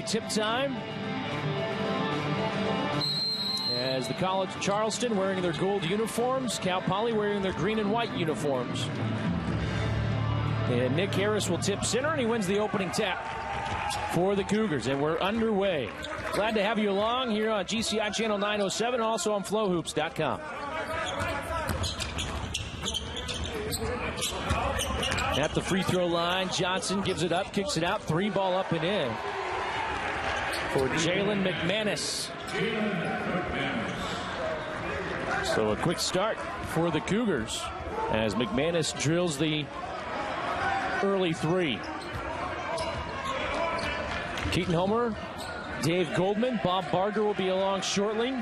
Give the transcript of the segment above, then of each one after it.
Tip time. As the College of Charleston wearing their gold uniforms, Cal Poly wearing their green and white uniforms. And Nick Harris will tip center, and he wins the opening tap for the Cougars. And we're underway. Glad to have you along here on GCI Channel 907 and also on FlowHoops.com. At the free throw line, Johnson gives it up, kicks it out, 3-ball up and in for Jalen McManus. So a quick start for the Cougars as McManus drills the early three. Keaton Homer, Dave Goldman, Bob Barger will be along shortly.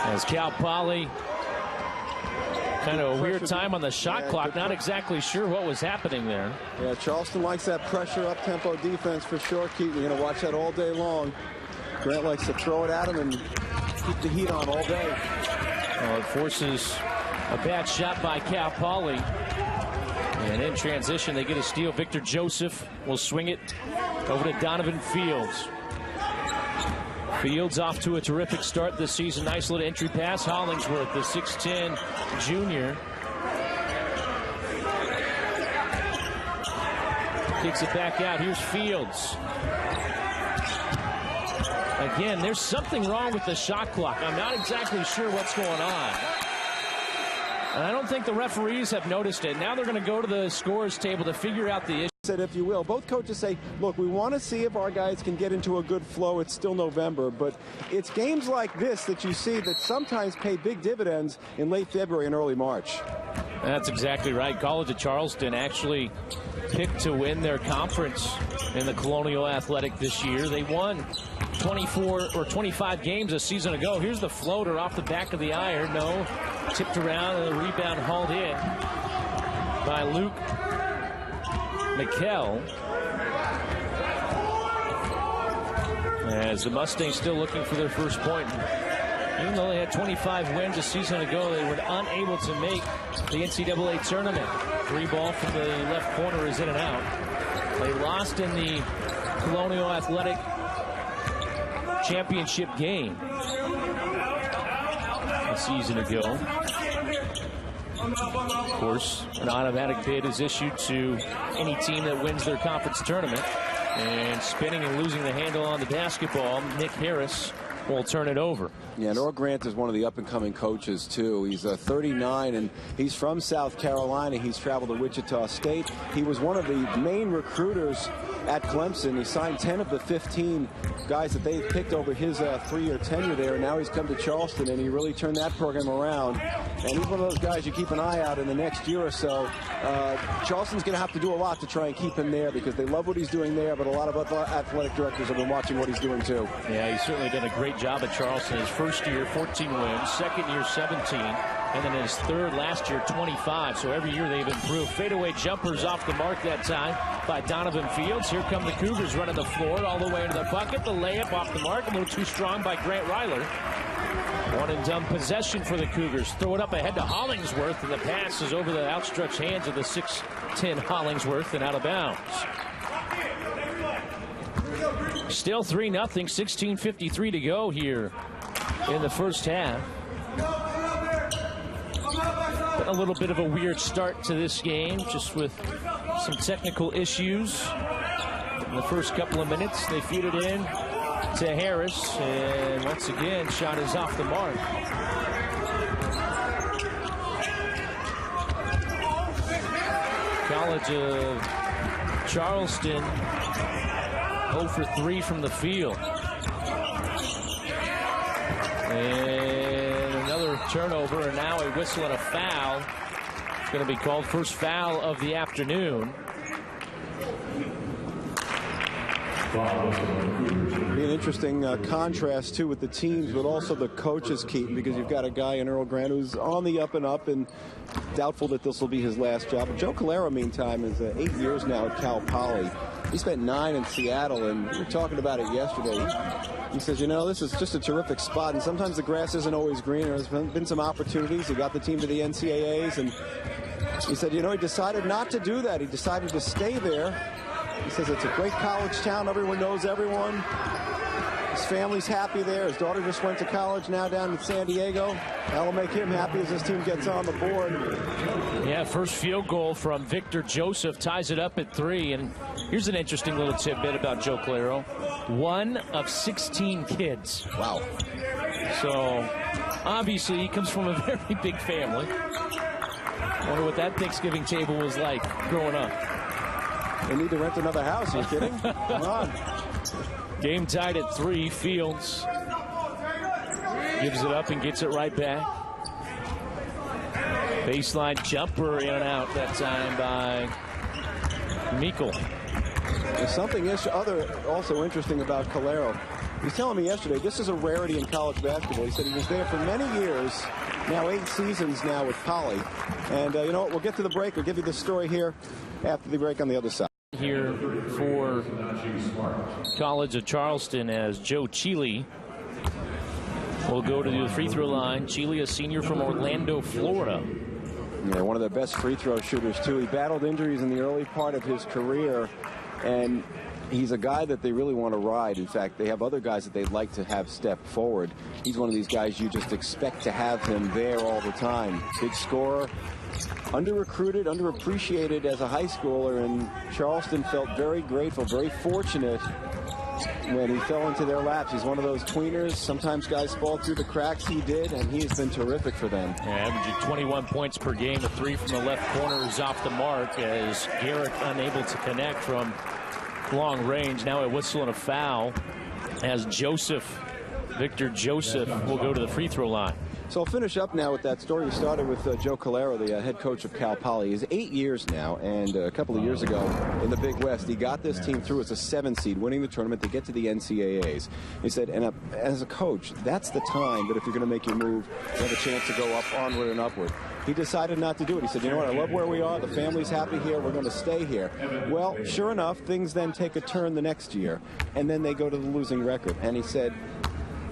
As Cal Poly, kind of a weird time on the shot clock. Not exactly sure what was happening there. Yeah, Charleston likes that pressure up-tempo defense for sure, Keaton. You're going to watch that all day long. Grant likes to throw it at him and keep the heat on all day. Well, it forces a bad shot by Cal Poly. And in transition, they get a steal. Victor Joseph will swing it over to Donovan Fields. Fields off to a terrific start this season. Nice little entry pass. Hollingsworth, the 6'10 junior. Kicks it back out. Here's Fields. Again, there's something wrong with the shot clock. I'm not exactly sure what's going on. And I don't think the referees have noticed it. Now they're going to go to the scores table to figure out the issue. If you will, both coaches say, look, we want to see if our guys can get into a good flow. It's still November, but it's games like this that you see that sometimes pay big dividends in late February and early March. That's exactly right. College of Charleston actually picked to win their conference in the Colonial Athletic this year. They won 24 or 25 games a season ago. Here's the floater off the back of the iron. No, tipped around and the rebound hauled in by Luke McKell. As the Mustangs still looking for their first point. Even though they had 25 wins a season ago, they were unable to make the NCAA tournament. 3-ball from the left corner is in and out. They lost in the Colonial Athletic championship game a season ago. Of course, an automatic bid is issued to any team that wins their conference tournament. And spinning and losing the handle on the basketball, Nick Harris will turn it over. Yeah, and Earl Grant is one of the up-and-coming coaches, too. He's 39, and he's from South Carolina. He's traveled to Wichita State. He was one of the main recruiters at Clemson. He signed 10 of the 15 guys that they picked over his 3-year tenure there. Now he's come to Charleston, and he really turned that program around. And he's one of those guys you keep an eye out in the next year or so. Charleston's going to have to do a lot to try and keep him there because they love what he's doing there, but a lot of other athletic directors have been watching what he's doing, too. Yeah, he's certainly done a great job at Charleston. His first year, 14 wins. Second year, 17. And then his third last year, 25. So every year they've improved. Fadeaway jumpers off the mark that time by Donovan Fields. Here come the Cougars running the floor all the way into the bucket. The layup off the mark. A little too strong by Grant Ryler. One and done possession for the Cougars. Throw it up ahead to Hollingsworth. And the pass is over the outstretched hands of the 6'10 Hollingsworth and out of bounds. Still 3-0. 16:53 to go here in the first half. A little bit of a weird start to this game, just with some technical issues. In the first couple of minutes, they feed it in to Harris, and once again, shot is off the mark. College of Charleston 0 for 3 from the field. And another turnover, and now a whistle and a foul. It's going to be called first foul of the afternoon. Be an interesting contrast, too, with the teams, but also the coaches, Keaton, because you've got a guy in Earl Grant who's on the up and up and doubtful that this will be his last job. But Joe Calera, meantime, is 8 years now at Cal Poly. He spent 9 in Seattle, and we were talking about it yesterday. He says, you know, this is just a terrific spot, and sometimes the grass isn't always green. There's been some opportunities. He got the team to the NCAAs, and he said, you know, he decided not to do that. He decided to stay there. He says it's a great college town. Everyone knows everyone. His family's happy there. His daughter just went to college now down in San Diego. That'll make him happy as this team gets on the board. Yeah, first field goal from Victor Joseph ties it up at 3. And here's an interesting little tidbit about Joe Calero. 1 of 16 kids. Wow. So, obviously, he comes from a very big family. I wonder what that Thanksgiving table was like growing up. They need to rent another house. Are you kidding? Come on. Game tied at 3. Fields gives it up and gets it right back. Baseline jumper in and out that time by Meikle. There's something also interesting about Calero. He was telling me yesterday, this is a rarity in college basketball. He said he was there for many years, now 8 seasons now with Poly. And you know what, we'll get to the break. We'll give you the story here after the break on the other side. Here for College of Charleston as Joe Chile will go to the free throw line. Chile, a senior from Orlando, Florida. Yeah, one of their best free throw shooters, too. He battled injuries in the early part of his career, and he's a guy that they really want to ride. In fact, they have other guys that they'd like to have step forward. He's one of these guys you just expect to have him there all the time. Big scorer. Under-recruited, underappreciated as a high schooler, and Charleston felt very grateful, very fortunate when he fell into their laps. He's one of those tweeners. Sometimes guys fall through the cracks. He did, and he has been terrific for them. Yeah, averaging 21 points per game. A 3 from the left corner is off the mark as Garrett unable to connect from long range. Now a whistle and a foul as Victor Joseph will go to the free throw line. So I'll finish up now with that story. We started with Joe Calero, the head coach of Cal Poly. He's 8 years now, and a couple of years ago in the Big West, he got this team through as a 7 seed, winning the tournament to get to the NCAAs. He said, and as a coach, that's the time that if you're going to make your move, you have a chance to go up, onward and upward. He decided not to do it. He said, you know what, I love where we are. The family's happy here. We're going to stay here. Well, sure enough, things then take a turn the next year, and then they go to the losing record. And he said,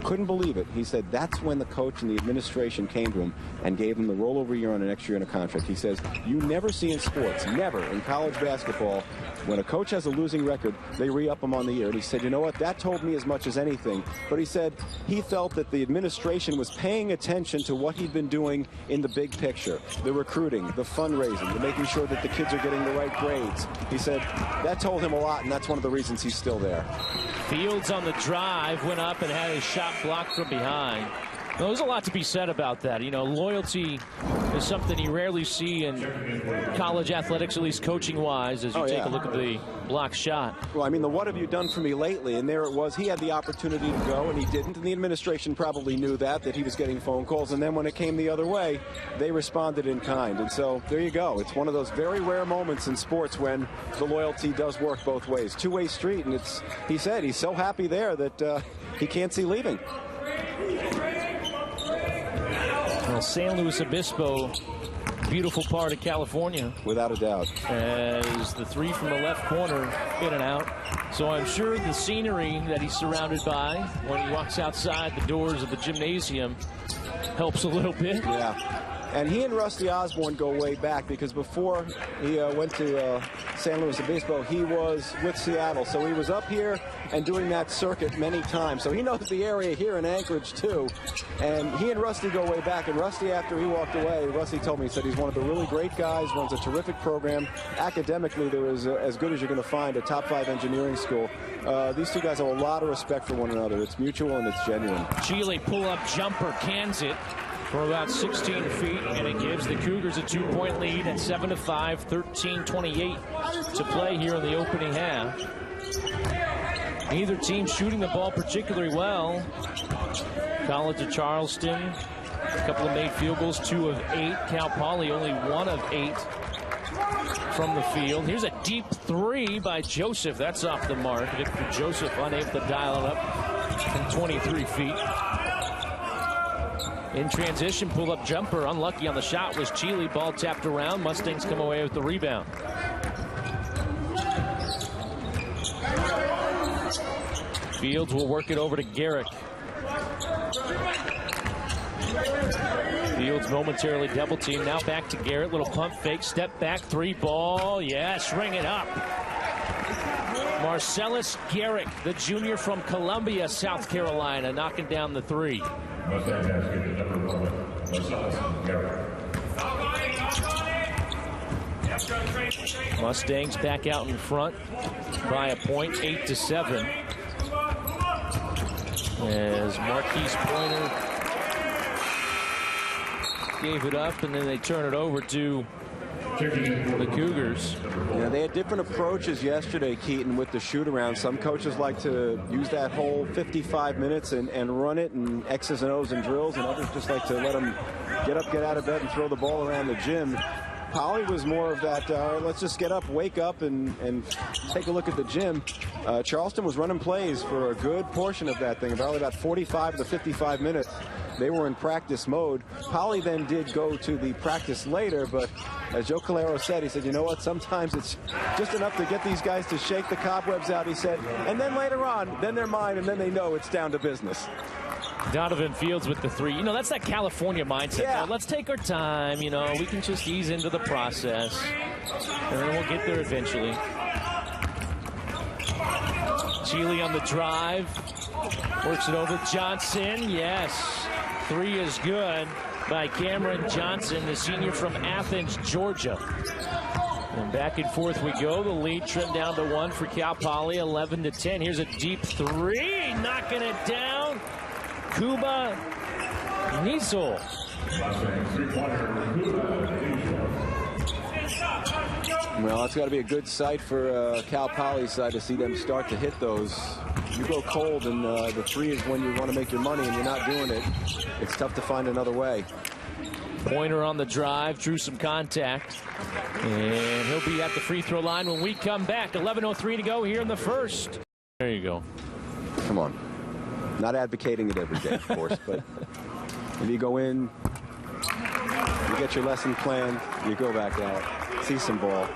couldn't believe it. He said that's when the coach and the administration came to him and gave him the rollover year on an extra year in a contract. He says, you never see in sports, never in college basketball, when a coach has a losing record, they re-up him on the year. And he said, you know what, that told me as much as anything. But he said he felt that the administration was paying attention to what he'd been doing in the big picture, the recruiting, the fundraising, the making sure that the kids are getting the right grades. He said that told him a lot, and that's one of the reasons he's still there. Fields on the drive, went up and had his shot blocked from behind. Well, there's a lot to be said about that. You know, loyalty is something you rarely see in college athletics, at least coaching-wise, as you take a look at the block shot. Well, I mean, the what have you done for me lately? And there it was. He had the opportunity to go, and he didn't. And the administration probably knew that he was getting phone calls. And then when it came the other way, they responded in kind. And so there you go. It's one of those very rare moments in sports when the loyalty does work both ways. Two-way street, and he said he's so happy there that he can't see leaving. Well, San Luis Obispo, beautiful part of California. Without a doubt. As the 3 from the left corner, in and out. So I'm sure the scenery that he's surrounded by when he walks outside the doors of the gymnasium helps a little bit. Yeah. And he and Rusty Osborne go way back because before he went to San Luis Obispo, he was with Seattle. So he was up here and doing that circuit many times. So he knows the area here in Anchorage, too. And he and Rusty go way back. And Rusty, after he walked away, Rusty told me, he said he's one of the really great guys, runs a terrific program. Academically, they're as good as you're going to find, a top 5 engineering school. These two guys have a lot of respect for one another. It's mutual and it's genuine. Chile pull-up jumper cans it for about 16 feet, and it gives the Cougars a 2-point lead at 7-5, 13:28 to play here in the opening half. Neither team shooting the ball particularly well. College of Charleston, a couple of made field goals, 2 of 8. Cal Poly only 1 of 8 from the field. Here's a deep 3 by Joseph. That's off the mark. Victor Joseph unable to dial it up from 23 feet. In transition, pull-up jumper. Unlucky on the shot was Chile. Ball tapped around. Mustangs come away with the rebound. Fields will work it over to Garrick. Fields momentarily double team. Now back to Garrett. Little pump fake. Step back. 3 ball. Yes, ring it up. Marcellus Garrick, the junior from Columbia, South Carolina, knocking down the 3. Mustangs back out in front by a point, 8-7. As Marquise Pointer gave it up, and then they turn it over to the Cougars. Yeah, they had different approaches yesterday, Keaton, with the shoot-around. Some coaches like to use that whole 55 minutes and run it and X's and O's and drills, and others just like to let them get up, get out of bed, and throw the ball around the gym. Poly was more of that, let's just get up, wake up, and take a look at the gym. Charleston was running plays for a good portion of that thing, probably about 45 to 55 minutes. They were in practice mode. Poly then did go to the practice later, but as Joe Calero said, he said, you know what, sometimes it's just enough to get these guys to shake the cobwebs out, he said, and then later on, then they're mine, and then they know it's down to business. Donovan Fields with the 3. You know, that's that California mindset. Yeah. Let's take our time. You know, we can just ease into the process, and then we'll get there eventually. Chile on the drive. Works it over Johnson. Yes. 3 is good by Cameron Johnson, the senior from Athens, Georgia. And back and forth we go. The lead trimmed down to 1 for Cal Poly, 11-10. Here's a deep 3. Knocking it down. Kuba Niesel. Well, it's got to be a good sight for Cal Poly's side to see them start to hit those. You go cold, and the 3 is when you want to make your money, and you're not doing it. It's tough to find another way. Pointer on the drive, drew some contact, and he'll be at the free throw line when we come back. 11:03 to go here in the first. There you go. Come on. Not advocating it every day, of course, but if you go in, you get your lesson plan, you go back out, see some ball.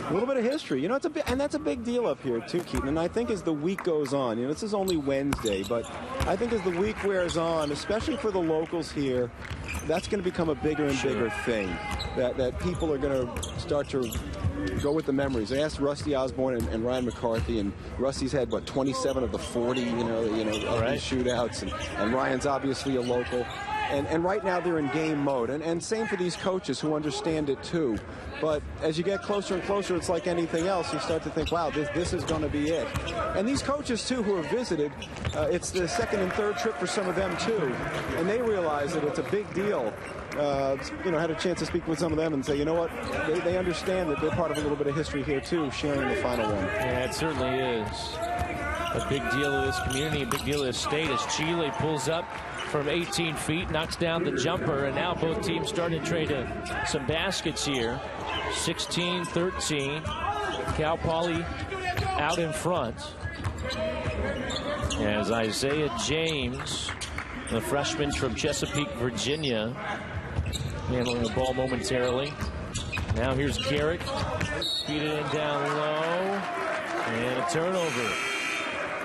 A little bit of history, you know, and that's a big deal up here too, Keaton. And I think as the week goes on, you know, this is only Wednesday, but I think as the week wears on, especially for the locals here, that's going to become a bigger and bigger thing. That people are going to start to go with the memories. They asked Rusty Osborne and Ryan McCarthy, and Rusty's had, what, 27 of the 40, of these shootouts, and Ryan's obviously a local. And right now they're in game mode. And same for these coaches who understand it too. But as you get closer and closer, it's like anything else. You start to think, wow, this is going to be it. And these coaches too who have visited, it's the second and third trip for some of them too. And they realize that it's a big deal. Had a chance to speak with some of them and say, you know what, they understand that they're part of a little bit of history here too, sharing the final one. Yeah, it certainly is. A big deal of this community, a big deal of this state as Chile pulls up from 18 feet, knocks down the jumper, and now both teams starting to trade some baskets here. 16-13. Cal Poly out in front. As Isaiah James, the freshman from Chesapeake, Virginia, handling the ball momentarily. Now here's Garrett. Feed it in down low. And a turnover.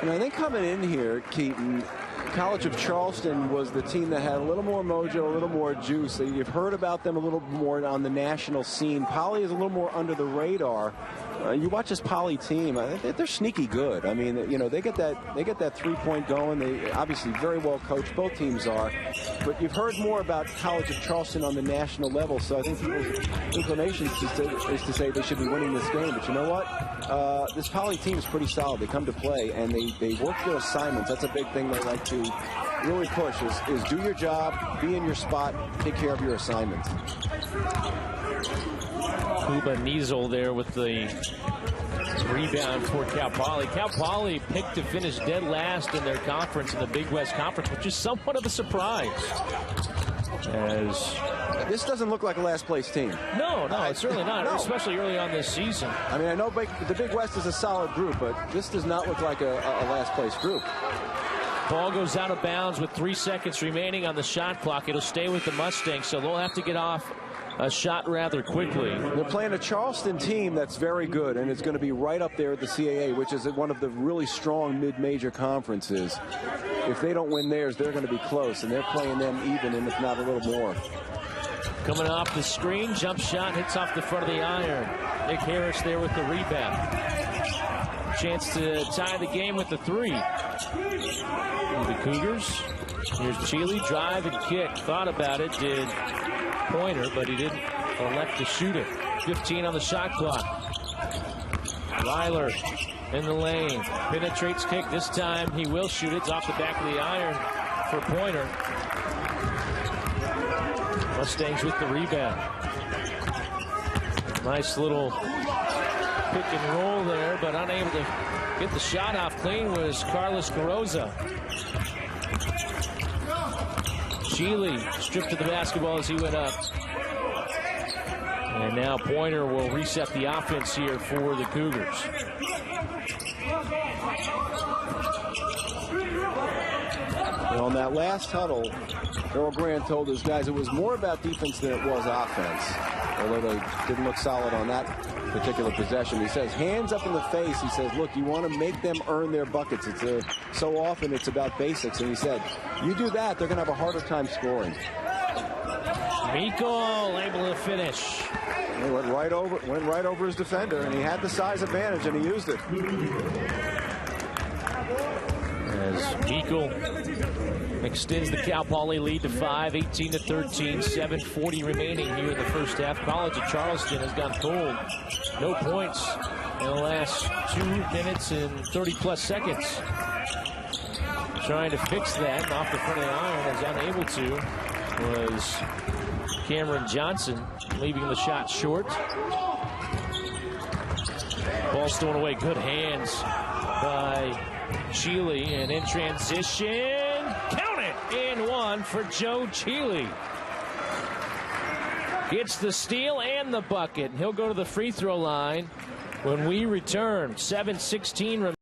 And I think coming in here, Keaton, College of Charleston was the team that had a little more mojo, a little more juice. You've heard about them a little more on the national scene. Poly is a little more under the radar. You watch this Poly team, they're sneaky good. I mean, they get that three-point going. They obviously very well coached. Both teams are. But you've heard more about College of Charleston on the national level. So I think people's inclination is to say they should be winning this game. But you know what? This Poly team is pretty solid. They come to play, and they work their assignments. That's a big thing they like to really push is do your job, be in your spot, take care of your assignments. Kuba Niesel there with the rebound for Cal Poly. Cal Poly picked to finish dead last in their conference, in the Big West Conference, which is somewhat of a surprise. As this doesn't look like a last place team. No, it's certainly not, especially early on this season. I mean, I know the Big West is a solid group, but this does not look like a last place group. Ball goes out of bounds with 3 seconds remaining on the shot clock. It'll stay with the Mustangs, so they'll have to get off a shot rather quickly. They're playing a Charleston team that's very good, and it's going to be right up there at the CAA, which is one of the really strong mid-major conferences. If they don't win theirs, they're going to be close, and they're playing them even, and if not a little more. Coming off the screen, jump shot, hits off the front of the iron. Nick Harris there with the rebound. Chance to tie the game with the three. The Cougars. Here's Chile, drive and kick. Thought about it, did Pointer, but he didn't elect to shoot it. 15 on the shot clock. Ryler in the lane. Penetrates kick. This time he will shoot it. It's off the back of the iron for Pointer. Mustangs with the rebound. Nice little pick and roll there, but unable to get the shot off clean was Carlos Carroza. Chile stripped to the basketball as he went up. And now Pointer will reset the offense here for the Cougars. And on that last huddle, Earl Grant told his guys it was more about defense than it was offense, although they didn't look solid on that particular possession. He says, hands up in the face. He says, look, you want to make them earn their buckets. So often it's about basics. And he said, you do that, they're going to have a harder time scoring. Miko able to finish. He went right over his defender, and he had the size advantage, and he used it. As Miko extends the Cal Poly lead to 5, 18-13, 7:40 remaining here in the first half. College of Charleston has gone cold. No points in the last 2 minutes and 30-plus seconds. Trying to fix that, and off the front of the iron, is unable to, was Cameron Johnson, leaving the shot short. Ball stolen away. Good hands by Chile, and in transition, count it, and one for Joe Chile. Gets the steal and the bucket. He'll go to the free throw line when we return. 7:16 remaining.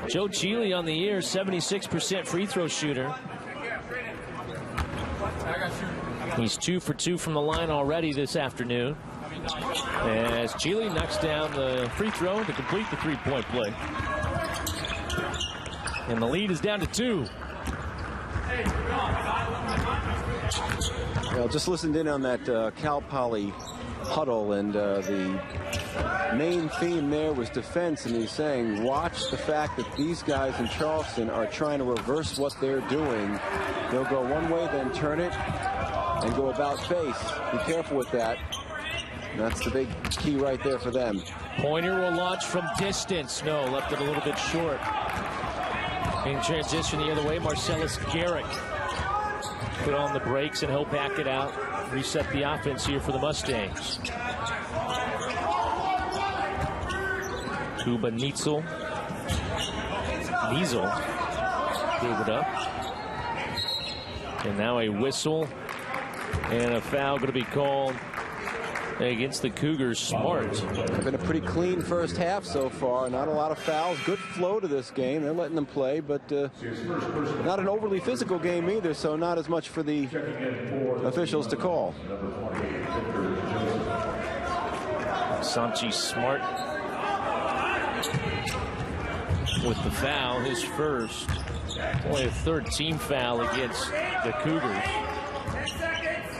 Joe Chile on the year, 76% free throw shooter. He's 2 for 2 from the line already this afternoon. As Chile knocks down the free throw to complete the three-point play. And the lead is down to 2. Well, just listened in on that Cal Poly huddle, and the main theme there was defense, and he's saying, watch the fact that these guys in Charleston are trying to reverse what they're doing. They'll go one way, then turn it, and go about face. Be careful with that. And that's the big key right there for them. Pointer will launch from distance. No, left it a little bit short. In transition the other way, Marcellus Garrick put on the brakes, and he'll back it out. Reset the offense here for the Mustangs. Kuba Niesel gave it up. And now a whistle and a foul going to be called against the Cougars. Smart. It's been a pretty clean first half so far. Not a lot of fouls. Good flow to this game. They're letting them play, but not an overly physical game either, so not as much for the officials to call. Sanchi Smart with the foul, his first. Only a third team foul against the Cougars.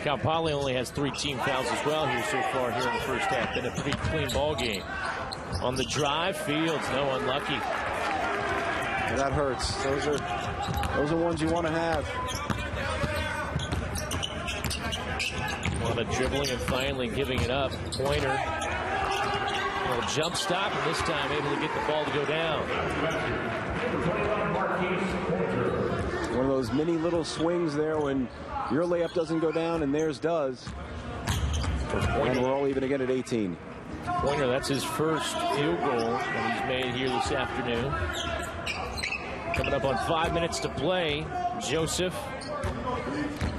Cal Poly only has 3 team fouls as well here so far here in the first half. Been a pretty clean ball game. On the drive, Fields, no, unlucky. And that hurts. Those are ones you want to have. A lot of dribbling and finally giving it up. Pointer. Little jump stop, and this time able to get the ball to go down. One of those mini little swings there when your layup doesn't go down and theirs does. And we're all even again at 18. Pointer, that's his first field goal that he's made here this afternoon. Coming up on 5 minutes to play. Joseph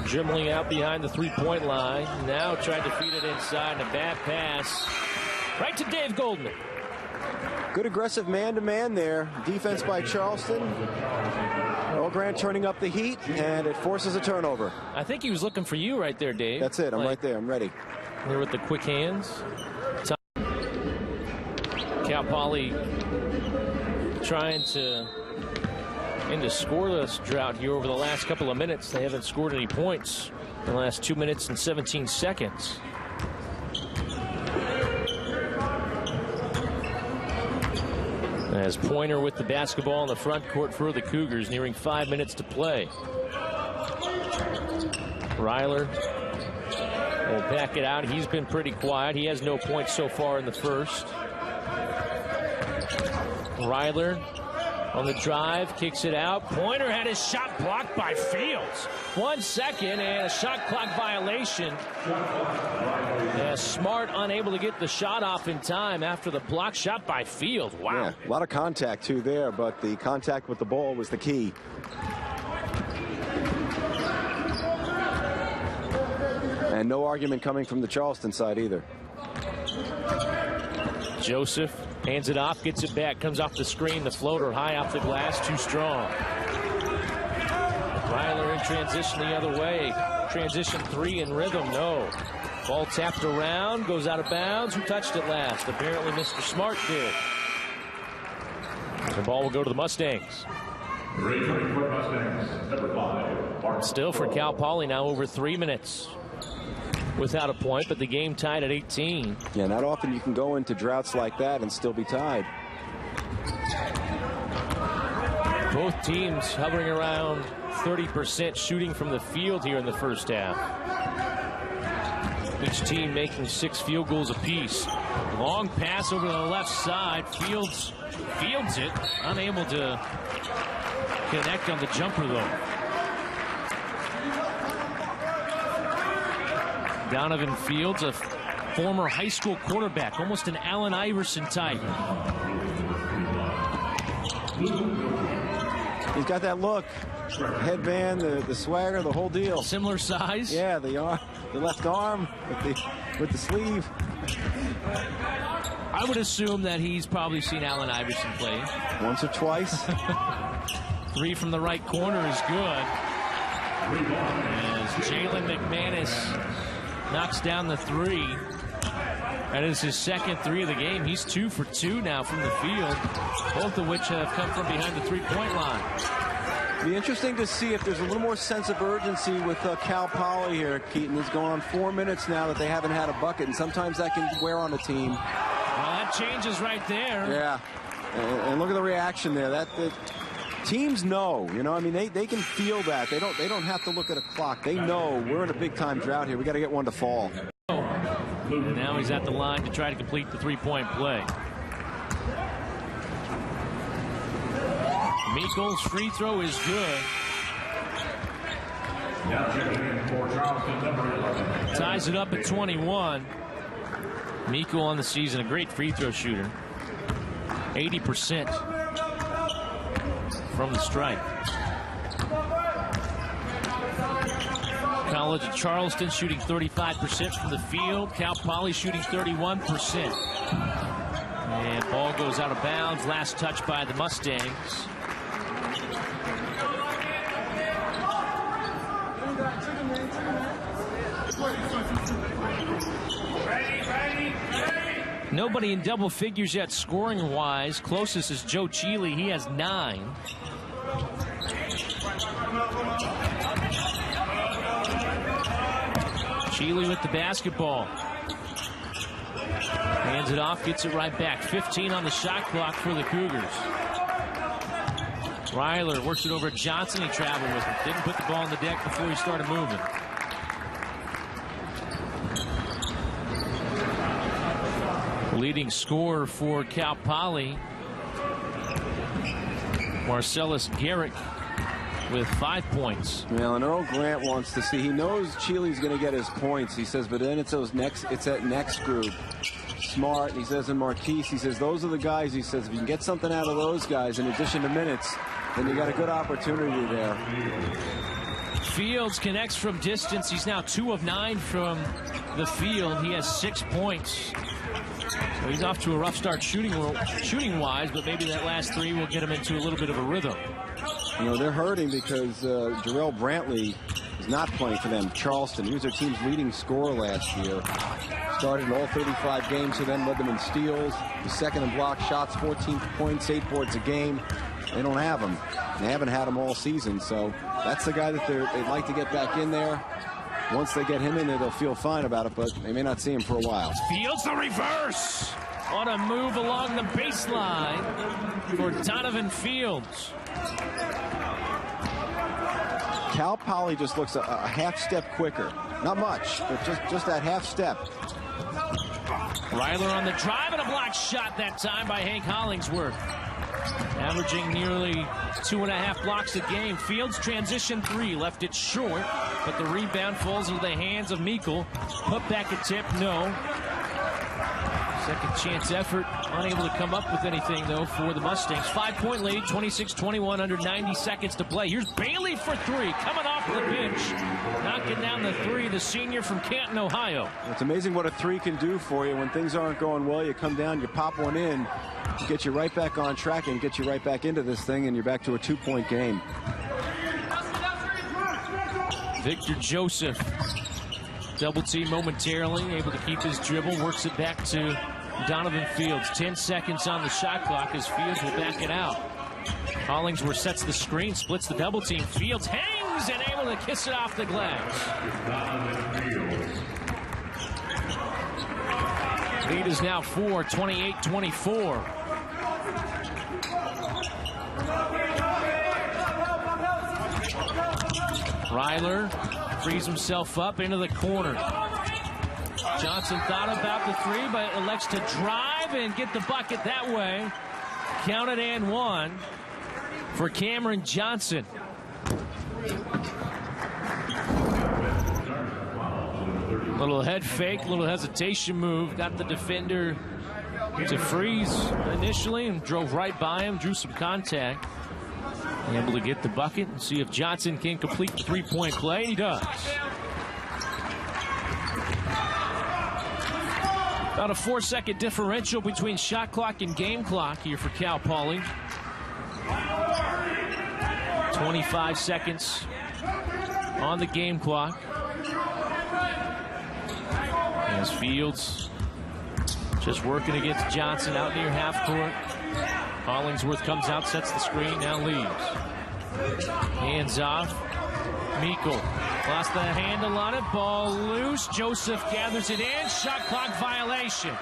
dribbling out behind the three-point line. Now tried to feed it inside, and a bad pass right to Dave Goldman. Good aggressive man-to-man there. Defense by Charleston. Earl Grant turning up the heat, and it forces a turnover. I think he was looking for you right there, Dave. That's it. I'm right there. I'm ready. There with the quick hands. Cal Poly trying to end a scoreless drought here over the last couple of minutes. They haven't scored any points in the last 2 minutes and 17 seconds. As Pointer with the basketball in the front court for the Cougars, nearing 5 minutes to play. Ryler will back it out. He's been pretty quiet. He has no points so far in the first. Ryler on the drive, kicks it out. Pointer had his shot blocked by Fields. 1 second and a shot clock violation. Smart unable to get the shot off in time after the block shot by Fields. Wow. Yeah, a lot of contact too there, but the contact with the ball was the key. And no argument coming from the Charleston side either. Joseph hands it off, gets it back, comes off the screen, the floater high off the glass, too strong. Ryler in transition the other way. Transition three in rhythm, no. Ball tapped around, goes out of bounds. Who touched it last? Apparently Mr. Smart did. The ball will go to the Mustangs. Still for Cal Poly now over 3 minutes without a point, but the game tied at 18. Yeah, not often you can go into droughts like that and still be tied. Both teams hovering around 30% shooting from the field here in the first half. Each team making 6 field goals apiece. Long pass over to the left side. Fields fields it. Unable to connect on the jumper, though. Donovan Fields, a former high school quarterback, almost an Allen Iverson type. He's got that look. Headband, the swagger, the whole deal. Similar size? Yeah, the left arm with the sleeve. I would assume that he's probably seen Allen Iverson play. Once or twice. 3 from the right corner is good. As Jalen McManus knocks down the 3. That is his second 3 of the game. He's 2 for 2 now from the field, both of which have come from behind the 3-point line. Be interesting to see if there's a little more sense of urgency with Cal Poly here. Keaton is going on 4 minutes now that they haven't had a bucket, and sometimes that can wear on a team. Well, that changes right there. Yeah, and look at the reaction there. That teams know, you know, I mean, they can feel that. They don't have to look at a clock. They know we're in a big time drought here. We got to get one to fall. And now he's at the line to try to complete the 3-point play. Meekel's free throw is good. Ties it up at 21. Meekel on the season, a great free throw shooter. 80% from the stripe. College of Charleston shooting 35% from the field. Cal Poly shooting 31%. And ball goes out of bounds. Last touch by the Mustangs. Nobody in double figures yet scoring-wise. Closest is Joe Cheeley. He has 9. Cheeley with the basketball. Hands it off, gets it right back. 15 on the shot clock for the Cougars. Ryler works it over Johnson. He traveled with it. Didn't put the ball on the deck before he started moving. Leading scorer for Cal Poly, Marcellus Garrick, with 5 points. Well, and Earl Grant wants to see. He knows Cheeley's going to get his points. He says, but then it's that next group. Smart. He says, and Marquise. He says, those are the guys. He says, if you can get something out of those guys in addition to minutes, then you got a good opportunity there. Fields connects from distance. He's now 2 of 9 from the field. He has 6 points. So he's off to a rough start shooting-wise, but maybe that last three will get him into a little bit of a rhythm. You know, they're hurting because Jarrell Brantley is not playing for them. Charleston, he was their team's leading scorer last year. Started in all 35 games, so then led them in steals, the second in block shots, 14 points, 8 boards a game. They don't have him. They haven't had him all season, so that's the guy that they'd like to get back in there. Once they get him in there, they'll feel fine about it, but they may not see him for a while. Fields the reverse on a move along the baseline for Donovan Fields. Cal Poly just looks a half step quicker. Not much, but just that half step. Ryler on the drive and a block shot that time by Hank Hollingsworth. Averaging nearly 2.5 blocks a game. Fields transition three, left it short, but the rebound falls into the hands of Meikle. Put back a tip, no. Second chance effort, unable to come up with anything, though, for the Mustangs. 5-point lead, 26-21, under 90 seconds to play. Here's Bailey for three, coming off the bench. Knocking down the three, the senior from Canton, Ohio. It's amazing what a three can do for you. When things aren't going well, you come down, you pop one in, get you right back on track and get you right back into this thing, and you're back to a 2-point game. Victor Joseph, double team momentarily, able to keep his dribble, works it back to Donovan Fields. 10 seconds on the shot clock as Fields will back it out. Hollingsworth sets the screen, splits the double team. Fields hangs and able to kiss it off the glass. Lead is now 4, 28-24. Ryler frees himself up into the corner. Johnson thought about the three, but elects to drive and get the bucket that way. Counted and one for Cameron Johnson. Little head fake, little hesitation move. Got the defender to freeze initially and drove right by him, drew some contact. Able to get the bucket and see if Johnson can complete the three-point play. He does. About a 4-second differential between shot clock and game clock here for Cal Poly. 25 seconds on the game clock. As Fields just working against Johnson out near half court. Hollingsworth comes out, sets the screen, now leaves. Hands off. Meikle lost the handle on it. Ball loose. Joseph gathers it in. Shot clock violation.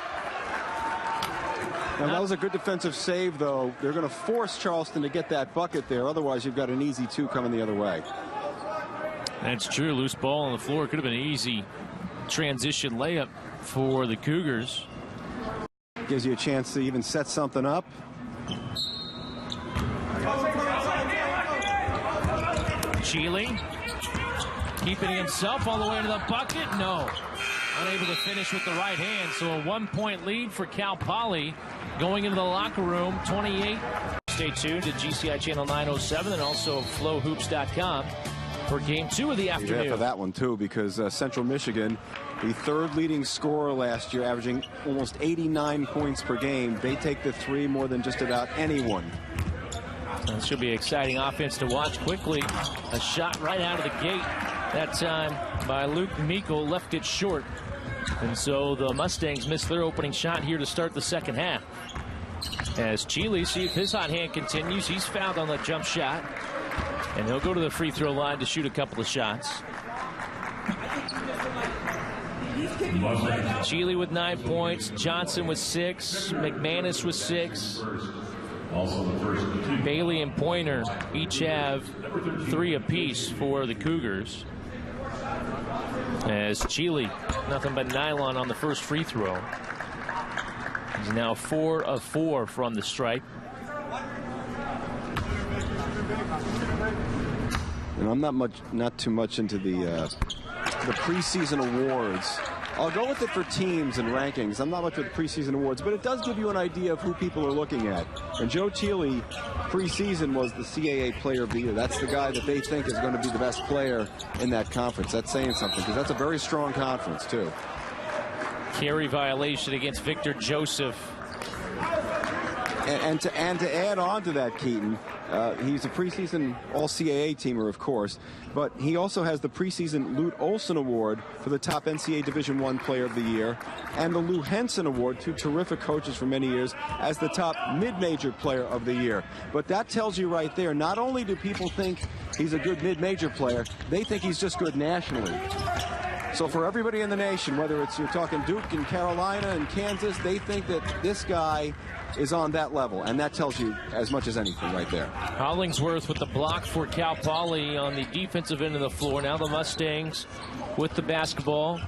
Now, that was a good defensive save, though. They're going to force Charleston to get that bucket there. Otherwise, you've got an easy two coming the other way. That's true. Loose ball on the floor. Could have been an easy transition layup for the Cougars. Gives you a chance to even set something up. Cheely keeping himself all the way to the bucket. No. Unable to finish with the right hand. So a 1-point lead for Cal Poly going into the locker room. 28. Stay tuned to GCI Channel 907 and also flowhoops.com for game 2 of the afternoon. Yeah, for that one, too, because Central Michigan, the third leading scorer last year, averaging almost 89 points per game. They take the three more than just about anyone. It should be exciting offense to watch. Quickly, a shot right out of the gate. That time by Luke Meikle, left it short. And so the Mustangs missed their opening shot here to start the second half. As Cheely, see if his hot hand continues. He's fouled on the jump shot. And he'll go to the free throw line to shoot a couple of shots. Cheely with 9 points. Johnson with 6. McManus with 6. Bailey and Pointer each have 3 apiece for the Cougars. As Cheely, nothing but nylon on the first free throw. He's now 4 of 4 from the stripe. And I'm not too much into the preseason awards. I'll go with it for teams and rankings. I'm not much with the preseason awards, but it does give you an idea of who people are looking at. And Joe Cheely, preseason, was the CAA Player of the Year. That's the guy that they think is going to be the best player in that conference. That's saying something, because that's a very strong conference, too. Carry violation against Victor Joseph. And to add on to that, Keaton, he's a preseason All-CAA teamer, of course, but he also has the preseason Lute Olson Award for the top NCAA Division I Player of the Year, and the Lou Henson Award, two terrific coaches for many years, as the top mid-major Player of the Year. But that tells you right there, not only do people think he's a good mid-major player, they think he's just good nationally. So for everybody in the nation, whether it's you're talking Duke and Carolina and Kansas, they think that this guy is on that level, and that tells you as much as anything right there. Hollingsworth with the block for Cal Poly on the defensive end of the floor. Now the Mustangs with the basketball,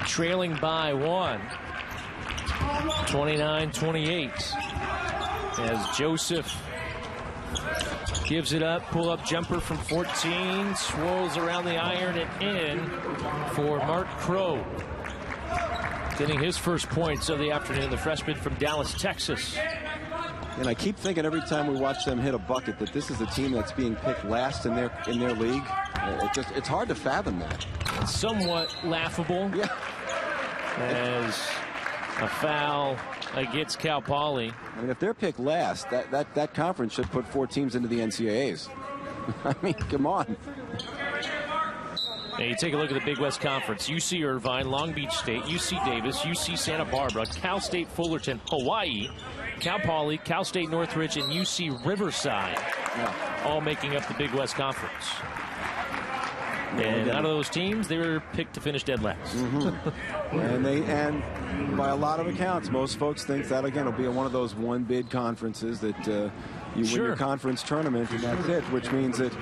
trailing by 1, 29-28. As Joseph gives it up, pull-up jumper from 14, swirls around the iron and in for Mark Crow. Getting his first points of the afternoon, the freshman from Dallas, Texas. And I keep thinking every time we watch them hit a bucket that this is a team that's being picked last in their league. It's hard to fathom that. It's somewhat laughable. Yeah. As a foul against Cal Poly. I mean, if they're picked last, that conference should put 4 teams into the NCAAs. I mean, come on. Now you take a look at the Big West Conference. UC Irvine, Long Beach State, UC Davis, UC Santa Barbara, Cal State Fullerton, Hawaii, Cal Poly, Cal State Northridge, and UC Riverside, all making up the Big West Conference. And out of those teams, they were picked to finish dead last. And by a lot of accounts, most folks think that, again, will be one of those one-bid conferences that you win your conference tournament, and that's it, which means that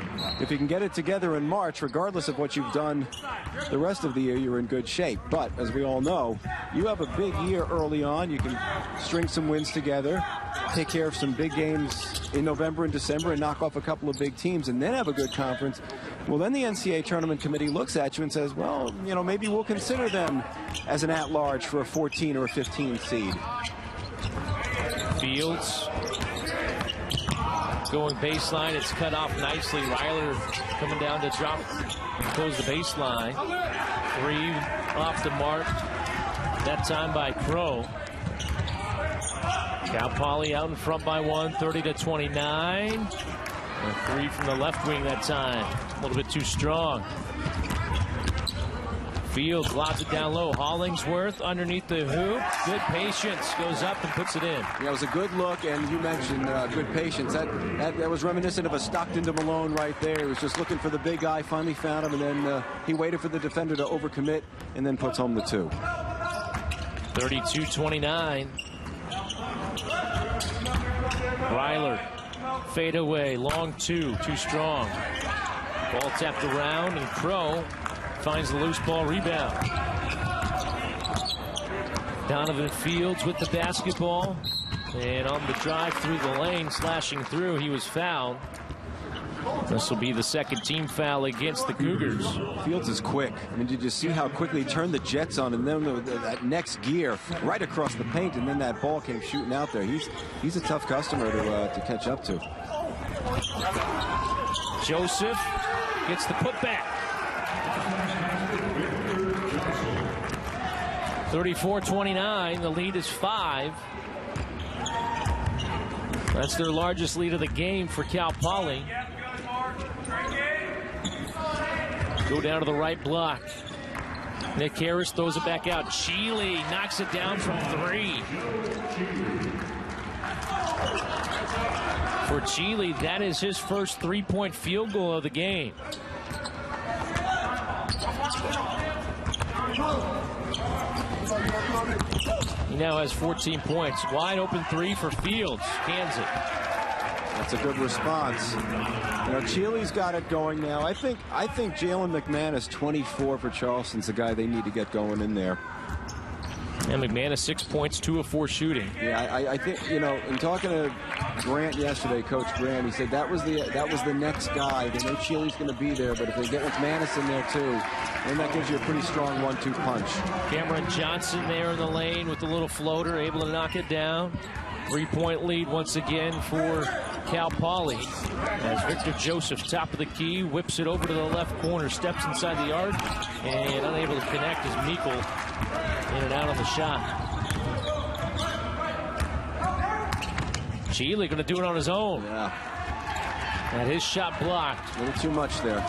if you can get it together in March, regardless of what you've done the rest of the year, you're in good shape. But, as we all know, you have a big year early on. You can string some wins together, take care of some big games in November and December, and knock off a couple of big teams, and then have a good conference. Well, then the NCAA Tournament Committee looks at you and says, well, you know, maybe we'll consider them as an at-large for a 14 or a 15 seed. Fields going baseline. It's cut off nicely. Ryler coming down to drop and close the baseline. 3 off the mark. That time by Crow. Cal Poly out in front by 1, 30-29. A 3 from the left wing that time. A little bit too strong. Fields lobs it down low. Hollingsworth underneath the hoop. Good patience. Goes up and puts it in. Yeah, it was a good look, and you mentioned good patience. That was reminiscent of a Stockton to Malone right there. He was just looking for the big guy, finally found him, and then he waited for the defender to overcommit and then puts home the 2. 32-29. Ryler, fade away, long 2, too strong. Ball tapped around, and Crow finds the loose ball rebound. Donovan Fields with the basketball, and on the drive through the lane, slashing through, he was fouled. This will be the second team foul against the Cougars. Fields is quick. I mean, did you see how quickly he turned the jets on, and then that next gear right across the paint, and then that ball came shooting out there. He's a tough customer to catch up to. Joseph gets the putback. 34-29. The lead is 5. That's their largest lead of the game for Cal Poly. Go down to the right block. Nick Harris throws it back out. Cheely knocks it down from 3. For Cheely, that is his first 3-point field goal of the game. He now has 14 points. Wide open 3 for Fields. Cans it. That's a good response. You know, Cheely's got it going now. I think Jalen McManus, 24 for Charleston's the guy they need to get going in there. And McManus 6 points, 2 of 4 shooting. Yeah, I think, you know, in talking to Grant yesterday, Coach Grant, he said that was the next guy. They know Cheely's going to be there, but if they get McManus in there too, then that gives you a pretty strong 1-2 punch. Cameron Johnson there in the lane with the little floater, able to knock it down. 3-point lead once again for Cal Poly. As Victor Joseph, top of the key, whips it over to the left corner, steps inside the arc, and unable to connect as Meikle in and out on the shot. Cheely going to do it on his own. Yeah. And his shot blocked. A little too much there.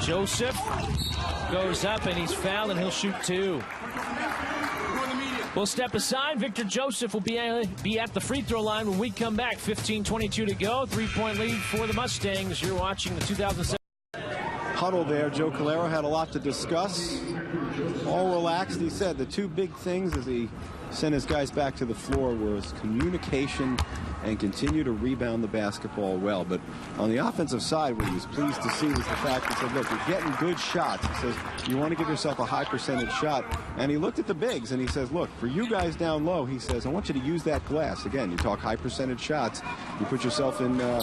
Joseph goes up and he's fouled, and he'll shoot 2. We'll step aside. Victor Joseph will be at the free throw line when we come back. 15:22 to go. 3-point lead for the Mustangs. You're watching the 2007 huddle there. Joe Calero had a lot to discuss. All relaxed. He said the 2 big things as he sent his guys back to the floor was communication and continue to rebound the basketball well. But on the offensive side, what he was pleased to see was the fact that he said, look, you're getting good shots. He says, you want to give yourself a high percentage shot. And he looked at the bigs and he says, look, for you guys down low, he says, I want you to use that glass. Again, you talk high percentage shots. You put yourself in a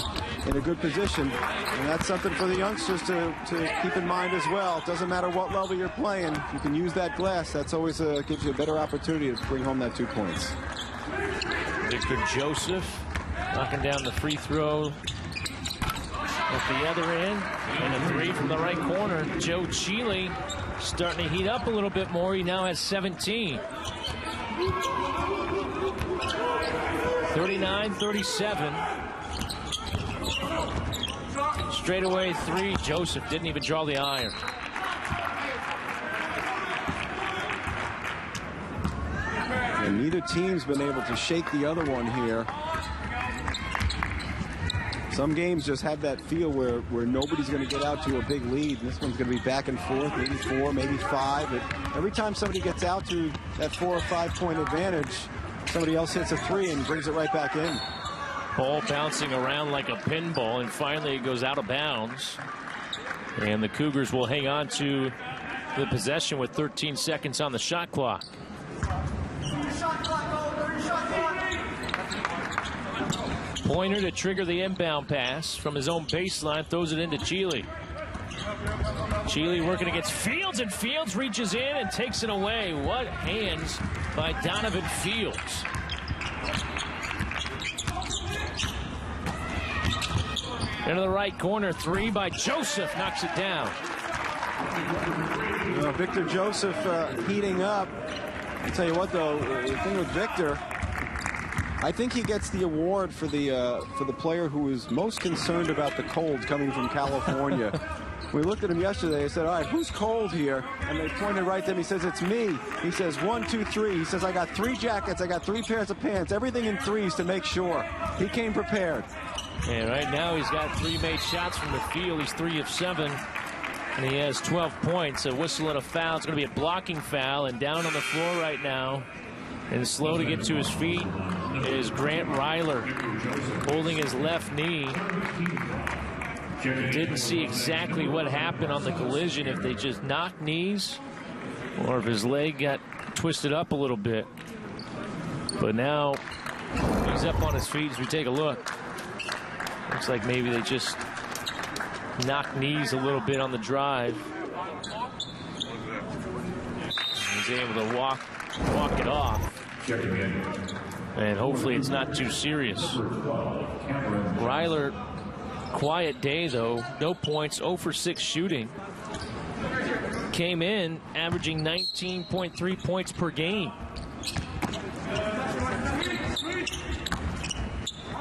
good position. And that's something for the youngsters to keep in mind as well. It doesn't matter what level you're playing. If you can use that glass, that's always gives you a better opportunity to bring home that 2 points. Victor Joseph knocking down the free throw at the other end, and a 3 from the right corner. Joe Cheely starting to heat up a little bit more. He now has 17. 39-37. Straightaway 3. Joseph didn't even draw the iron. And neither team's been able to shake the other one here. Some games just have that feel where nobody's going to get out to a big lead. This one's going to be back and forth, maybe 4, maybe 5. But every time somebody gets out to that 4 or 5 point advantage, somebody else hits a 3 and brings it right back in. Ball bouncing around like a pinball, and finally it goes out of bounds. And the Cougars will hang on to the possession with 13 seconds on the shot clock. Pointer to trigger the inbound pass from his own baseline, throws it into Cheely. Cheely working against Fields, and Fields reaches in and takes it away. What hands by Donovan Fields. Into the right corner, 3 by Joseph, knocks it down. Victor Joseph heating up. I'll tell you what, though, the thing with Victor, I think he gets the award for the player who is most concerned about the cold coming from California. We looked at him yesterday and said, all right, who's cold here? And they pointed right to him. He says, it's me. He says, 1, 2, 3. He says, I got 3 jackets. I got 3 pairs of pants. Everything in 3s to make sure. He came prepared. And right now he's got 3 made shots from the field. He's 3 of 7. And he has 12 points. A whistle and a foul. It's going to be a blocking foul. And down on the floor right now, and slow to get to his feet, is Grant Ryler, holding his left knee. Didn't see exactly what happened on the collision, if they just knocked knees or if his leg got twisted up a little bit. But now he's up on his feet as we take a look. Looks like maybe they just knocked knees a little bit on the drive. He's able to walk it off. And hopefully it's not too serious. Ryler, quiet day though, no points, 0 for 6 shooting. Came in averaging 19.3 points per game.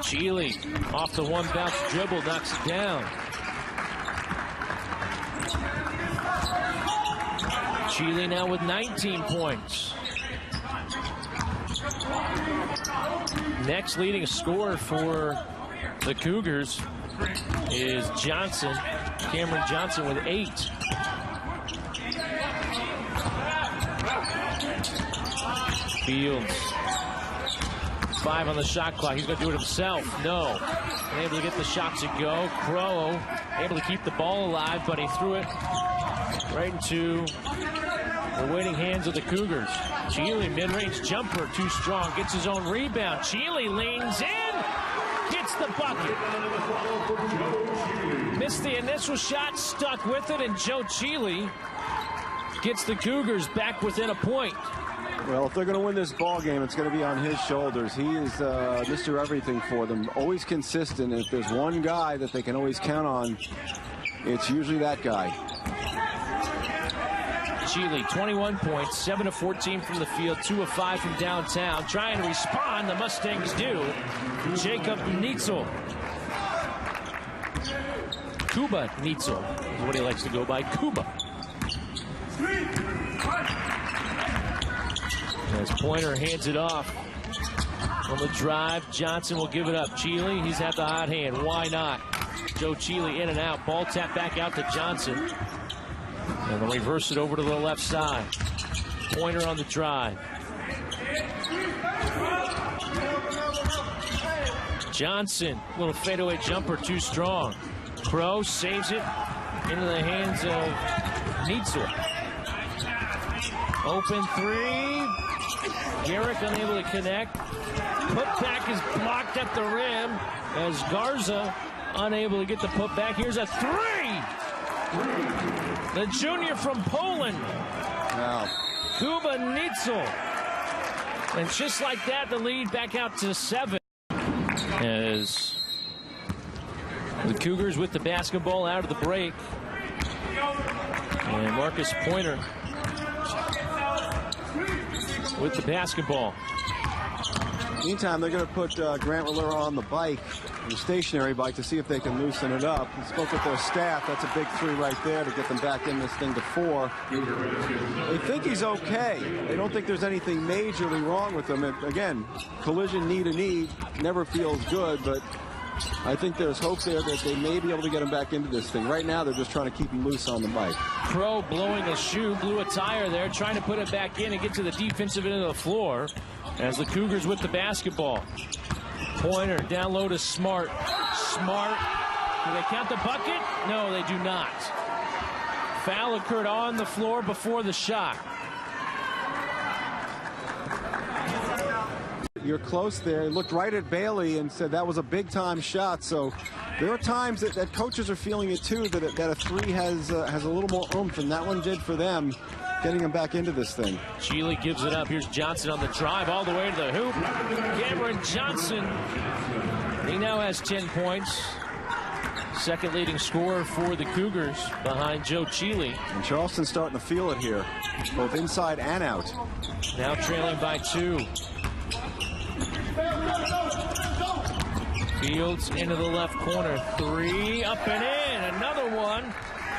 Cheely off the one bounce dribble, knocks it down. Cheely now with 19 points. Next leading scorer for the Cougars is Johnson, Cameron Johnson with 8. Fields, 5 on the shot clock. He's going to do it himself. No. Able to get the shot to go. Crow able to keep the ball alive, but he threw it right into the waiting hands of the Cougars. Cheely, mid-range jumper, too strong. Gets his own rebound. Cheely leans in. Gets the bucket. Missed the initial shot, stuck with it, and Joe Cheely gets the Cougars back within a point. Well, if they're going to win this ball game, it's going to be on his shoulders. He is Mr. Everything for them. Always consistent. If there's one guy that they can always count on, it's usually that guy. Cheely, 21 points, 7 of 14 from the field, 2 of 5 from downtown. Trying to respond, the Mustangs do. Jacob Neitzel. Cuba Neitzel is what he likes to go by, Cuba. As Pointer hands it off on the drive, Johnson will give it up. Cheely, he's had the hot hand. Why not? Joe Cheely in and out. Ball tapped back out to Johnson. And they'll reverse it over to the left side. Pointer on the drive. Johnson, little fadeaway jumper, too strong. Crow saves it into the hands of Neitzel. Open three. Garrick unable to connect. Putback is blocked at the rim as Garza unable to get the putback. Here's a three. The junior from Poland. Wow. Cuba Neitzel. And just like that, the lead back out to 7. As the Cougars with the basketball out of the break. And Marcus Pointer with the basketball. Meantime, they're going to put Grant Rillera on the bike, the stationary bike, to see if they can loosen it up. He spoke with their staff. That's a big 3 right there to get them back in this thing to 4. They think he's okay. They don't think there's anything majorly wrong with him. And again, collision knee to knee never feels good, but I think there's hope there that they may be able to get him back into this thing. Right now, they're just trying to keep him loose on the bike. Crow blowing a shoe, blew a tire there, trying to put it back in and get to the defensive end of the floor as the Cougars with the basketball. Pointer down low to Smart. Smart. Do they count the bucket? No, they do not. Foul occurred on the floor before the shot. You're close there. He looked right at Bailey and said that was a big-time shot. So there are times that coaches are feeling it too, that a 3 has a little more oomph, and that one did for them, getting them back into this thing. Cheely gives it up. Here's Johnson on the drive all the way to the hoop. Cameron Johnson, he now has 10 points. Second leading scorer for the Cougars behind Joe Cheely. And Charleston's starting to feel it here, both inside and out. Now trailing by 2. Fields into the left corner. 3 up and in. Another one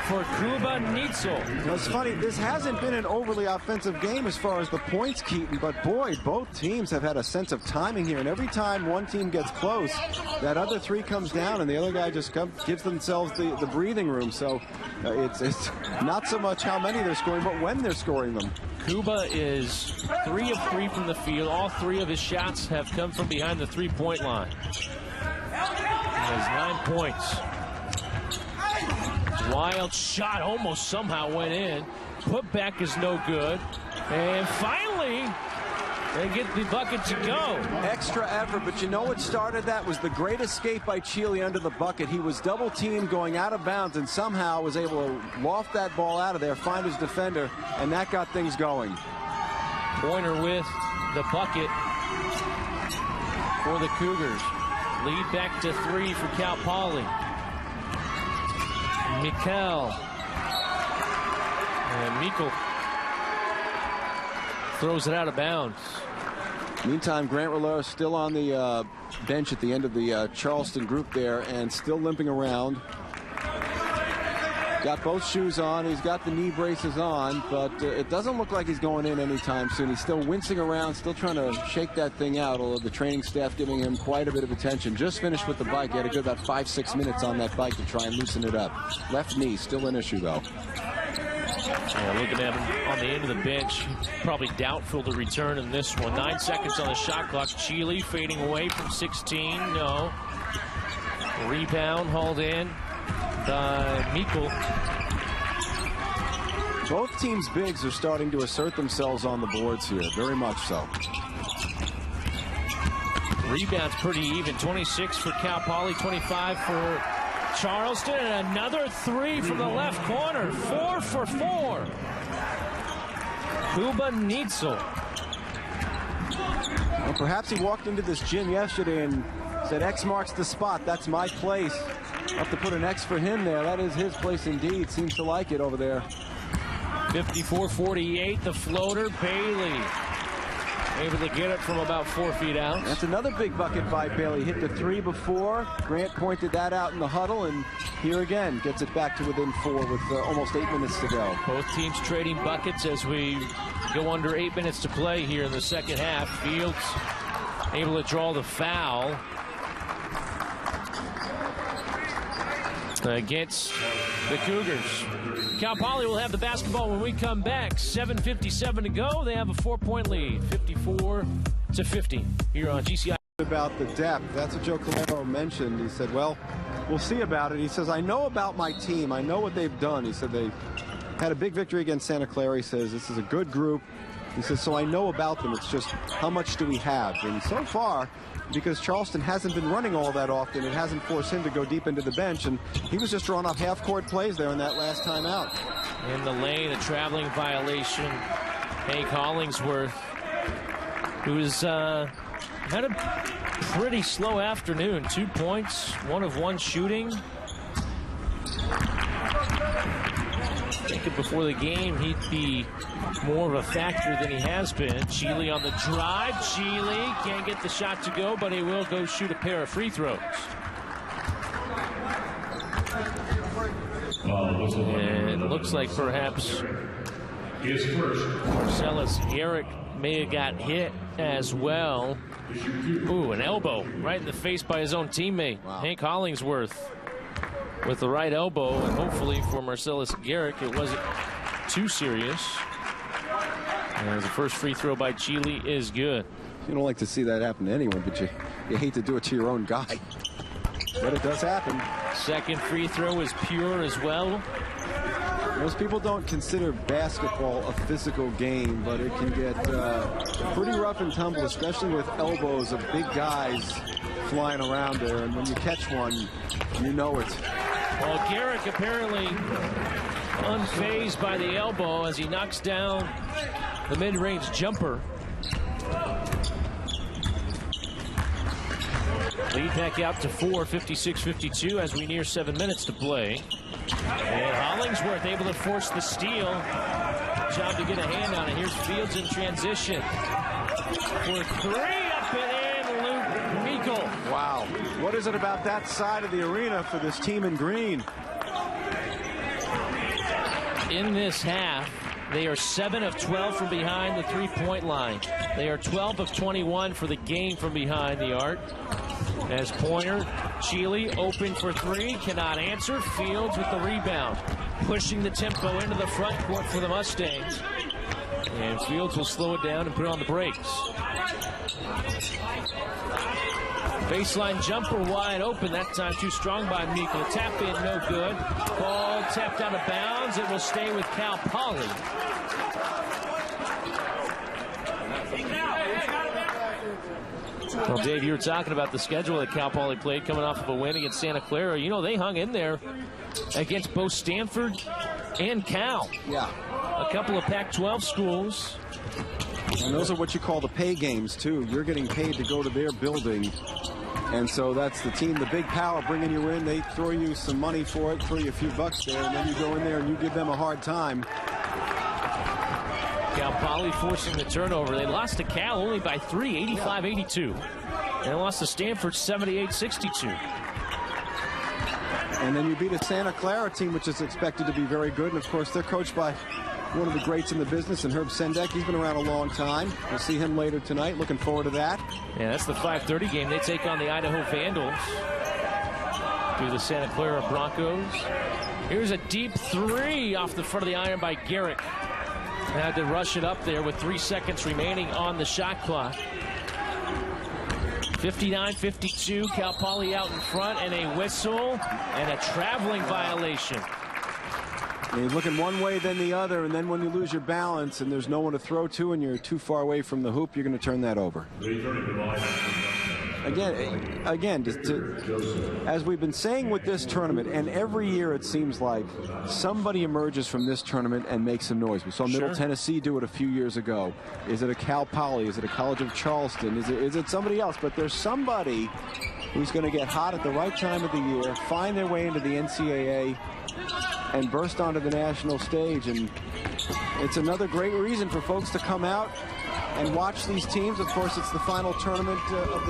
for Cuba Neitzel. You know, it's funny, this hasn't been an overly offensive game as far as the points, Keaton, but boy, both teams have had a sense of timing here, and every time one team gets close, that other 3 comes down and the other guy just gives themselves the breathing room. So it's not so much how many they're scoring, but when they're scoring them. Cuba is 3 of 3 from the field. All 3 of his shots have come from behind the 3-point line. He has 9 points. Wild shot almost somehow went in. Putback is no good. And finally, they get the bucket to go. Extra effort, but you know what started that was the great escape by Cheely under the bucket. He was double teamed going out of bounds and somehow was able to loft that ball out of there, find his defender, and that got things going. Pointer with the bucket for the Cougars. Lead back to 3 for Cal Poly. Mikkel. And Mikkel throws it out of bounds. Meantime, Grant Rillera still on the bench at the end of the Charleston group there and still limping around. Got both shoes on. He's got the knee braces on, but it doesn't look like he's going in anytime soon. He's still wincing around, still trying to shake that thing out, although the training staff giving him quite a bit of attention. Just finished with the bike. He had a good about 5-6 minutes on that bike to try and loosen it up. Left knee, still an issue, though. Yeah, looking at him on the end of the bench, probably doubtful to return in this one. 9 seconds on the shot clock. Cheely fading away from 16. No. Rebound hauled in by Mikkel. Both teams' bigs are starting to assert themselves on the boards here, very much so. Rebounds pretty even. 26 for Cal Poly, 25 for Charleston, and another 3 from the left corner. 4 for 4. Cuba Neitzel. And perhaps he walked into this gym yesterday and said, X marks the spot. That's my place. I'll have to put an X for him there. That is his place indeed. Seems to like it over there. 54-48, the floater. Bailey able to get it from about 4 feet out. That's another big bucket by Bailey. Hit the three before. Grant pointed that out in the huddle, and here again gets it back to within 4 with almost 8 minutes to go. Both teams trading buckets as we go under 8 minutes to play here in the second half. Fields able to draw the foul against the Cougars. Cal Poly will have the basketball when we come back. 7:57 to go. They have a 4-point lead, 54-50 here on GCI. About the depth, that's what Joe Calero mentioned. He said, well, we'll see about it. He says, I know about my team. I know what they've done. He said they had a big victory against Santa Clara. He says, this is a good group. He says, so I know about them. It's just how much do we have? And so far, because Charleston hasn't been running all that often, it hasn't forced him to go deep into the bench, and he was just drawing up half-court plays there in that last time out. In the lane, a traveling violation. Hank Hollingsworth, who's had a pretty slow afternoon. 2 points, 1 of 1 shooting. Thinking before the game he'd be more of a factor than he has been. Cheely on the drive. Cheely can't get the shot to go, but he will go shoot a pair of free throws. And it looks like perhaps Marcellus Garrick may have got hit as well. Ooh, an elbow right in the face by his own teammate. Wow. Hank Hollingsworth with the right elbow, and hopefully for Marcellus Garrick it wasn't too serious. And the first free throw by Cheely is good. You don't like to see that happen to anyone, but you hate to do it to your own guy. But it does happen. Second free throw is pure as well. Most people don't consider basketball a physical game, but it can get pretty rough and tumble, especially with elbows of big guys flying around there. And when you catch one, you know it. Well, Garrick apparently unfazed by the elbow as he knocks down the mid-range jumper. Lead back out to 4, 56-52 as we near 7 minutes to play. And Hollingsworth able to force the steal. Job to get a hand on it. Here's Fields in transition. For 3, up and in, Luke Meikle. Wow. What is it about that side of the arena for this team in green? In this half, they are 7 of 12 from behind the three-point line. They are 12 of 21 for the game from behind the arc. As Pointer, Cheely open for 3, cannot answer. Fields with the rebound, pushing the tempo into the front court for the Mustangs. And Fields will slow it down and put on the brakes. Baseline jumper wide open, that time too strong by Meikle. Tap in, no good. Ball tapped out of bounds. It will stay with Cal Poly. Well, Dave, you were talking about the schedule that Cal Poly played coming off of a win against Santa Clara. You know, they hung in there against both Stanford and Cal. Yeah. A couple of Pac-12 schools. And those are what you call the pay games, too. You're getting paid to go to their building. And so that's the team, the big power bringing you in. They throw you some money for it, throw you a few bucks there, and then you go in there and you give them a hard time. Cal Poly forcing the turnover. They lost to Cal only by 3, 85-82. And they lost to Stanford 78-62. And then you beat a Santa Clara team, which is expected to be very good. And, of course, they're coached by one of the greats in the business, and Herb Sendek. He's been around a long time. We'll see him later tonight. Looking forward to that. Yeah, that's the 5:30 game. They take on the Idaho Vandals through the Santa Clara Broncos. Here's a deep 3 off the front of the iron by Garrick. Had to rush it up there with 3 seconds remaining on the shot clock. 59-52, Cal Poly out in front, and a whistle and a traveling violation. And you're looking one way then the other, and then when you lose your balance and there's no one to throw to and you're too far away from the hoop, you're going to turn that over. again, as we've been saying with this tournament, and every year it seems like somebody emerges from this tournament and makes some noise. We saw Middle Tennessee do it a few years ago. Is it a Cal Poly? Is it a College of Charleston? Is it somebody else? But there's somebody who's going to get hot at the right time of the year, find their way into the NCAA, and burst onto the national stage. And it's another great reason for folks to come out and watch these teams. Of course, it's the final tournament of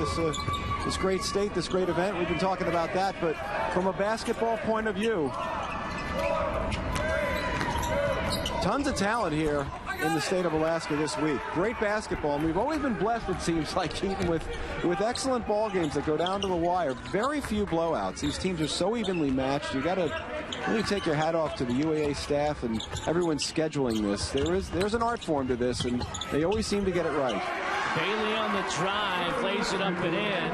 this great state, this great event. We've been talking about that, but from a basketball point of view, tons of talent here in the state of Alaska this week. Great basketball, and we've always been blessed, it seems like, Keaton, with excellent ball games that go down to the wire. Very few blowouts. These teams are so evenly matched. You got to really take your hat off to the UAA staff and everyone scheduling this. There's an art form to this, and they always seem to get it right. Bailey on the drive, lays it up and in.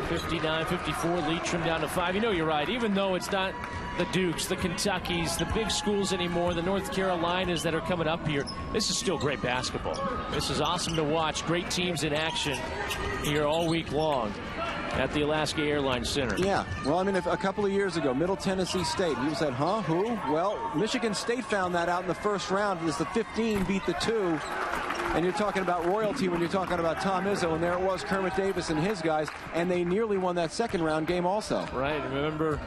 59-54, lead trimmed down to 5. You know, you're right. Even though it's not the Dukes, the Kentuckys, the big schools anymore, the North Carolinas that are coming up here, this is still great basketball. This is awesome to watch. Great teams in action here all week long at the Alaska Airlines Center. Yeah, well, I mean, a couple of years ago, Middle Tennessee State, you said, huh, who? Well, Michigan State found that out in the first round as the 15 beat the 2. And you're talking about royalty when you're talking about Tom Izzo, and there it was, Kermit Davis and his guys, and they nearly won that second round game also. Right, remember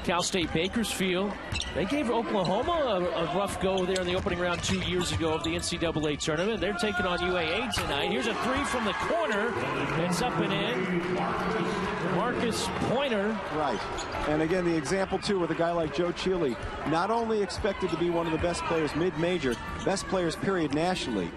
Cal State Bakersfield, they gave Oklahoma a rough go there in the opening round 2 years ago of the NCAA tournament. They're taking on UAA tonight. Here's a three from the corner. It's up and in. Marcus Pointer. Right, and again, the example too with a guy like Joe Cheely, not only expected to be one of the best players mid-major, best players period nationally.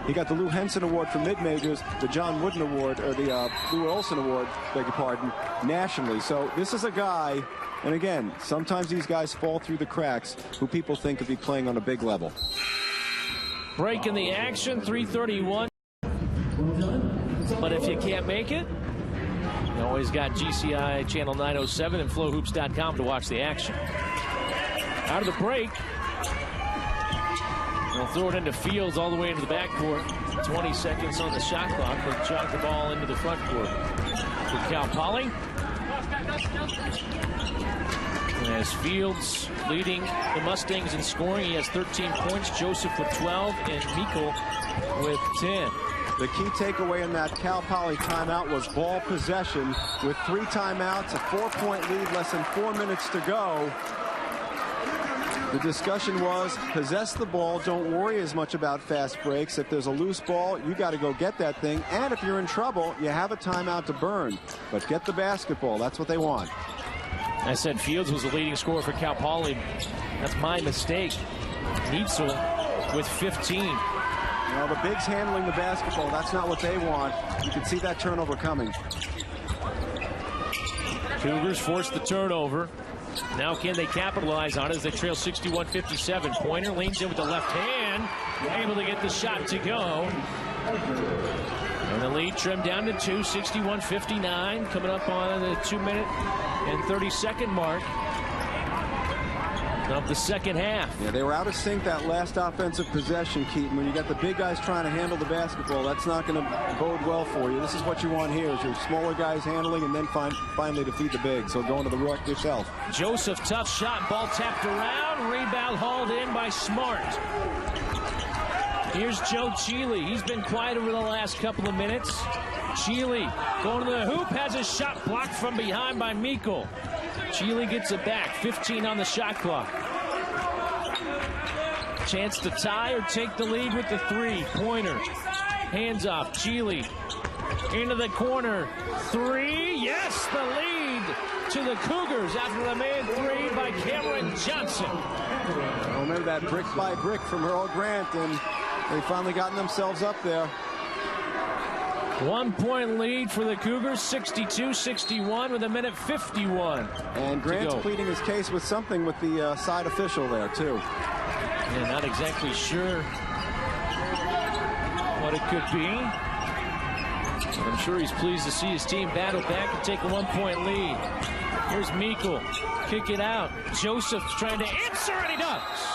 He got the Lou Henson Award for mid-majors, the John Wooden Award, or the Lou Olson Award, beg your pardon, nationally. So this is a guy, and again, sometimes these guys fall through the cracks, who people think could be playing on a big level. Break in the action, 3:31. But if you can't make it, you always got GCI Channel 907 and FlowHoops.com to watch the action. Out of the break. They'll throw it into Fields all the way into the backcourt. 20 seconds on the shot clock. They'll jog the ball into the front court for Cal Poly. And as Fields leading the Mustangs in scoring, he has 13 points. Joseph with 12 and Meikle with 10. The key takeaway in that Cal Poly timeout was ball possession. With 3 timeouts, a 4-point lead, less than 4 minutes to go. The discussion was possess the ball, don't worry as much about fast breaks. If there's a loose ball, you got to go get that thing. And if you're in trouble, you have a timeout to burn. But get the basketball. That's what they want. I said Fields was the leading scorer for Cal Poly. That's my mistake. Neitzel with 15. Well, the bigs handling the basketball, that's not what they want. You can see that turnover coming. Cougars force the turnover. Now can they capitalize on it as they trail 61-57. Pointer leans in with the left hand, able to get the shot to go. And the lead trimmed down to 2, 61-59, coming up on the 2-minute and 30-second mark of the second half. Yeah, they were out of sync that last offensive possession, Keaton. When you got the big guys trying to handle the basketball, that's not going to bode well for you. This is what you want here, is your smaller guys handling and then finally defeat the big. So go into the ruck yourself. Joseph, tough shot, ball tapped around, rebound hauled in by Smart. Here's Joe Cheely. He's been quiet over the last couple of minutes. Cheely going to the hoop, has a shot blocked from behind by Meikle. Cheely gets it back, 15 on the shot clock. Chance to tie or take the lead with the 3. Pointer, hands off, Cheely into the corner, 3, yes, the lead to the Cougars after the made 3 by Cameron Johnson. I remember that brick by brick from Earl Grant, and they finally gotten themselves up there. 1-point lead for the Cougars, 62-61 with 1:51. And Grant's pleading his case with something with the side official there, too. Yeah, not exactly sure what it could be. But I'm sure he's pleased to see his team battle back and take a 1-point lead. Here's Meikle, kick it out. Joseph's trying to answer, and he does.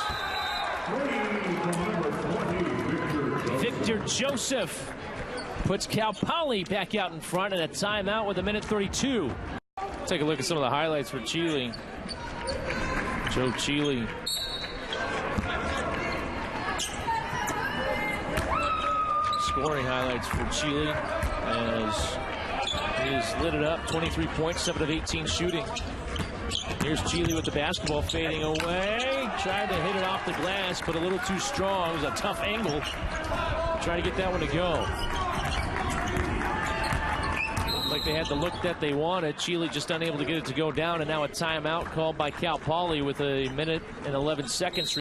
Victor Joseph puts Cal Poly back out in front, and a timeout with 1:32. Take a look at some of the highlights for Chile. Joe Chile. Scoring highlights for Chile as he's lit it up. 23 points, 7 of 18 shooting. Here's Chile with the basketball fading away. Tried to hit it off the glass, but a little too strong. It was a tough angle. Trying to get that one to go. Looked like they had the look that they wanted. Chile just unable to get it to go down, and now a timeout called by Cal Poly with 1:11.